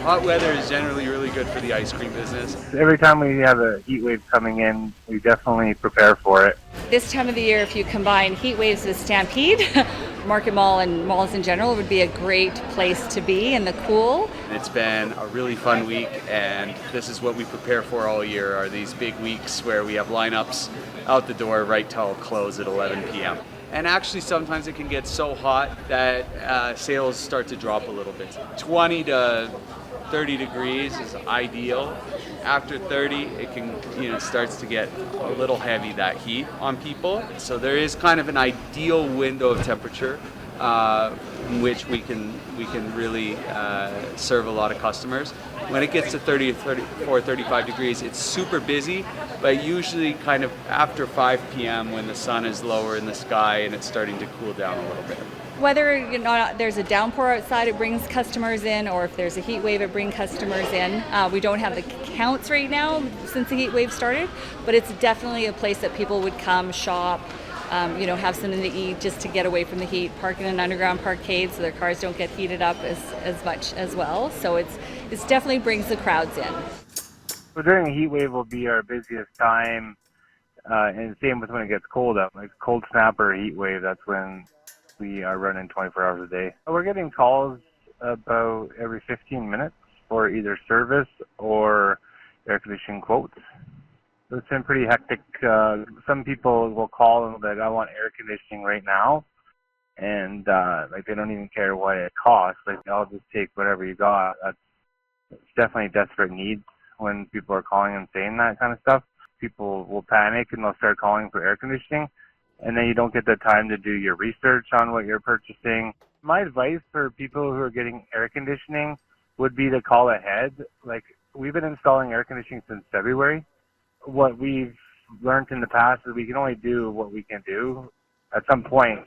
Hot weather is generally really good for the ice cream business. Every time we have a heat wave coming in, we definitely prepare for it. This time of the year, if you combine heat waves with Stampede, Market Mall and malls in general would be a great place to be in the cool. It's been a really fun week, and this is what we prepare for all year, are these big weeks where we have lineups out the door right till close at 11 p.m. And actually sometimes it can get so hot that sales start to drop a little bit. 20 to 30 degrees is ideal. After 30, it can, starts to get a little heavy, that heat on people. So there is kind of an ideal window of temperature in which we can really serve a lot of customers. When it gets to 30, 34, 35 degrees, it's super busy, but usually kind of after 5 p.m. when the sun is lower in the sky and it's starting to cool down a little bit. Whether there's a downpour outside, it brings customers in, or if there's a heat wave, it brings customers in. We don't have the counts right now since the heat wave started, but it's definitely a place that people would come shop, have something to eat just to get away from the heat, park in an underground parkade so their cars don't get heated up as much as well. So it's definitely brings the crowds in. So during a heat wave will be our busiest time, and same with when it gets cold out. Like cold snap or heat wave, that's when we are running 24 hours a day. We're getting calls about every 15 minutes for either service or air conditioning quotes. So it's been pretty hectic. Some people will call and be like, I want air conditioning right now. And they don't even care what it costs. Like, I'll just take whatever you got. It's definitely desperate needs when people are calling and saying that kind of stuff. People will panic and they'll start calling for air conditioning. And then you don't get the time to do your research on what you're purchasing. My advice for people who are getting air conditioning would be to call ahead. Like, we've been installing air conditioning since February. What we've learned in the past is we can only do what we can do. At some point,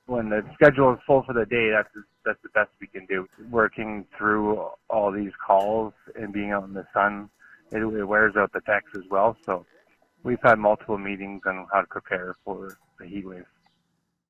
when the schedule is full for the day, that's the best we can do. Working through all these calls and being out in the sun, it wears out the techs as well. So we've had multiple meetings on how to prepare for the heat wave.